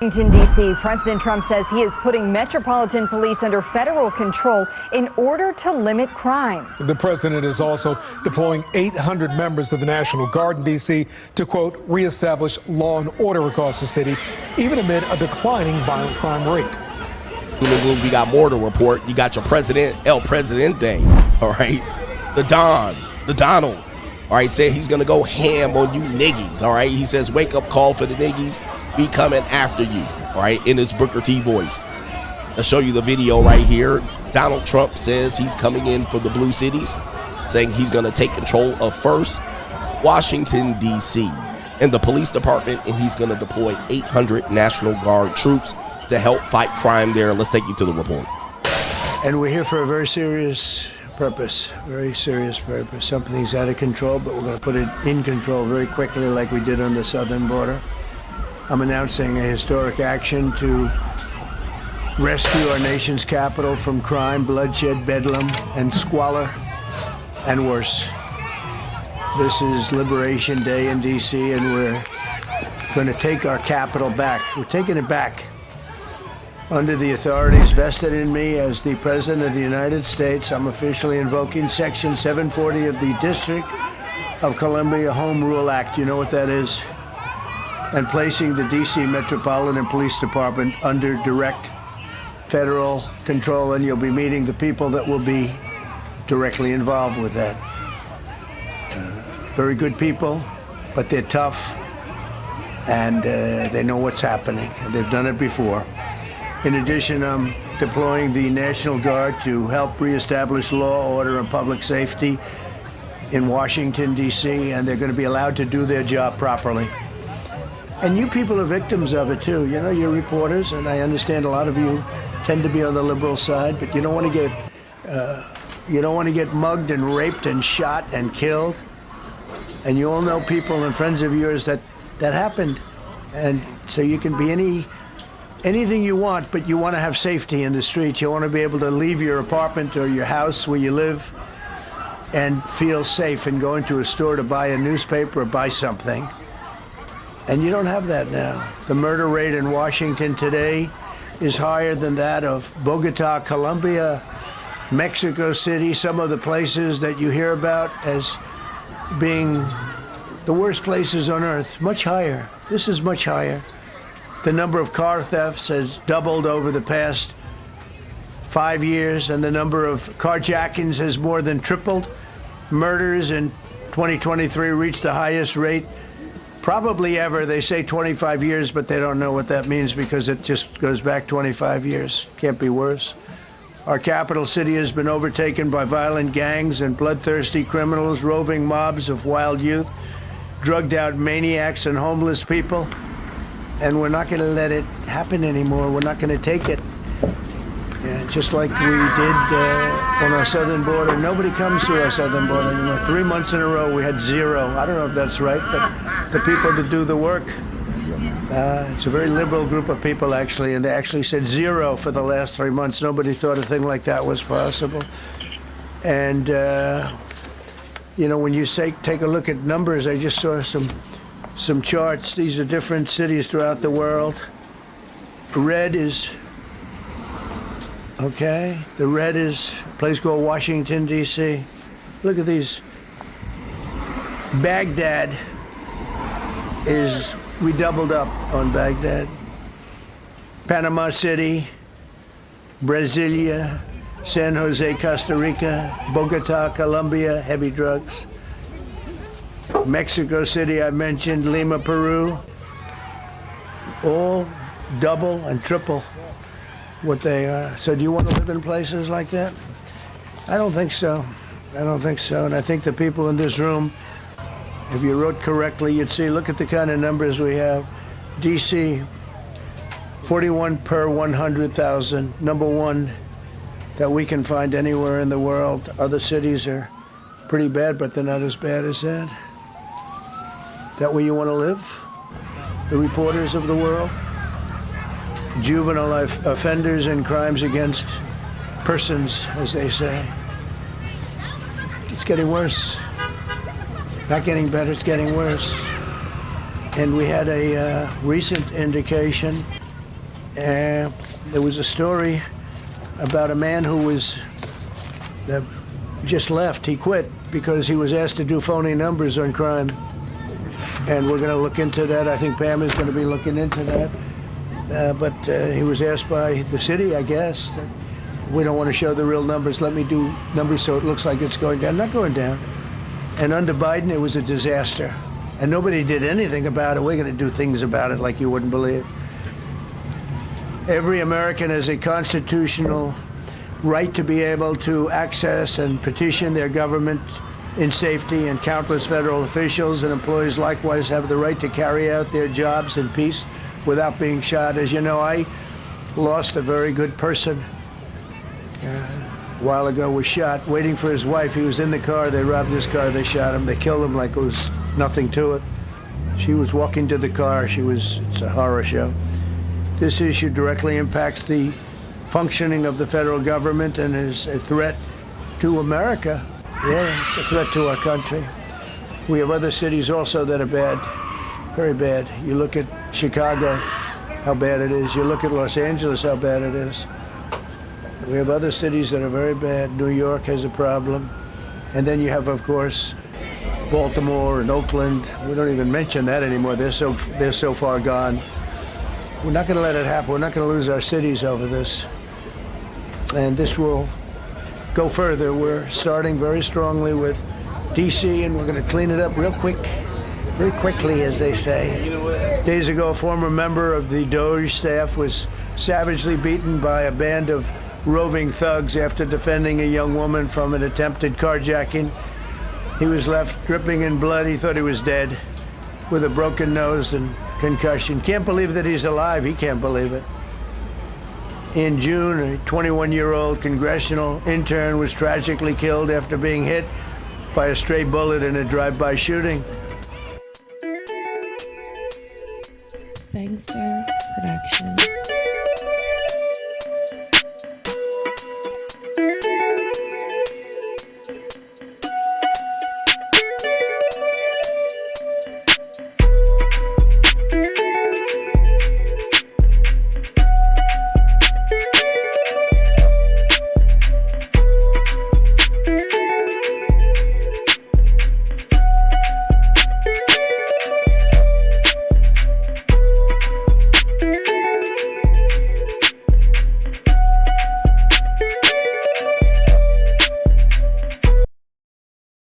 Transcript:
Washington, D.C., President Trump says he is putting Metropolitan Police under federal control in order to limit crime. The president is also deploying 800 members of the National Guard in D.C. to, quote, reestablish law and order across the city, even amid a declining violent crime rate. We got more to report. You got your president, El Presidente, all right? The Donald, all right, said he's going to go ham on you niggies, all right? He says, wake up call for the niggies. Be coming after you, all right, in his Booker T voice. I'll show you the video right here. Donald Trump says he's coming in for the blue cities, saying he's going to take control of first Washington, D.C. and the police department, and he's going to deploy 800 National Guard troops to help fight crime there. Let's take you to the report. And we're here for a very serious purpose, Something's out of control, but we're going to put it in control very quickly like we did on the southern border. I'm announcing a historic action to rescue our nation's capital from crime, bloodshed, bedlam, and squalor, and worse. This is Liberation Day in D.C., and we're going to take our capital back. We're taking it back under the authorities vested in me as the President of the United States. I'm officially invoking Section 740 of the District of Columbia Home Rule Act. You know what that is? And placing the D.C. Metropolitan Police Department under direct federal control, and you'll be meeting the people that will be directly involved with that. Very good people, but they're tough, and they know what's happening, and they've done it before. In addition, I'm deploying the National Guard to help reestablish law, order, and public safety in Washington, D.C., and they're going to be allowed to do their job properly. And you people are victims of it too. You know, you're reporters, and I understand a lot of you tend to be on the liberal side, but you don't want to get mugged and raped and shot and killed. And you all know people and friends of yours that happened. And so you can be anything you want, but you want to have safety in the streets. You want to be able to leave your apartment or your house where you live and feel safe and go into a store to buy a newspaper or buy something. And you don't have that now. The murder rate in Washington today is higher than that of Bogota, Colombia, Mexico City, some of the places that you hear about as being the worst places on earth. Much higher. This is much higher. The number of car thefts has doubled over the past 5 years, and the number of carjackings has more than tripled. Murders in 2023 reached the highest rate probably ever. They say 25 years, but they don't know what that means because it just goes back 25 years. Can't be worse. Our capital city has been overtaken by violent gangs and bloodthirsty criminals, roving mobs of wild youth, drugged out maniacs and homeless people. And we're not going to let it happen anymore. We're not going to take it. Yeah, just like we did on our southern border. Nobody comes to our southern border anymore. 3 months in a row, we had zero. I don't know if that's right, but the people that do the work, it's a very liberal group of people, actually, and they actually said zero for the last 3 months. Nobody thought a thing like that was possible. And, you know, when you say take a look at numbers, I just saw some charts. These are different cities throughout the world. Red is... Okay, the red is a place called Washington, D.C. Look at these. Baghdad we doubled up on Baghdad. Panama City, Brasilia, San Jose, Costa Rica, Bogota, Colombia, heavy drugs. Mexico City, I mentioned, Lima, Peru, all double and triple what they are. So do you want to live in places like that? I don't think so. I don't think so. And I think the people in this room, if you wrote correctly, you'd see, look at the kind of numbers we have. D.C., 41 per 100,000, number one that we can find anywhere in the world. Other cities are pretty bad, but they're not as bad as that. Is that where you want to live? The reporters of the world? Juvenile offenders and crimes against persons, as they say. It's getting worse. Not getting better, it's getting worse. And we had a recent indication There was a story about a man who was just left. He quit because he was asked to do phony numbers on crime. And we're going to look into that. I think Pam is going to be looking into that. But he was asked by the city, I guess, that we don't want to show the real numbers. Let me do numbers so it looks like it's going down. Not going down. And under Biden, it was a disaster. And nobody did anything about it. We're going to do things about it like you wouldn't believe. Every American has a constitutional right to be able to access and petition their government in safety, and countless federal officials and employees likewise have the right to carry out their jobs in peace without being shot. As you know, I lost a very good person a while ago, was shot waiting for his wife. He was in the car. They robbed his car. They shot him. They killed him like it was nothing to it. She was walking to the car. It's a horror show. This issue directly impacts the functioning of the federal government and is a threat to America. Yeah, it's a threat to our country. We have other cities also that are bad, very bad. You look at Chicago, how bad it is. You look at Los Angeles, how bad it is. We have other cities that are very bad. New York has a problem. And then you have, of course, Baltimore and Oakland. We don't even mention that anymore. They're so far gone. We're not going to let it happen. We're not going to lose our cities over this. And this will go further. We're starting very strongly with D.C., and we're going to clean it up real quick, very quickly, as they say. Days ago, a former member of the DOJ staff was savagely beaten by a band of roving thugs after defending a young woman from an attempted carjacking. He was left dripping in blood. He thought he was dead, with a broken nose and concussion. Can't believe that he's alive. He can't believe it. In June, a 21-year-old congressional intern was tragically killed after being hit by a stray bullet in a drive-by shooting. Sangster Productions.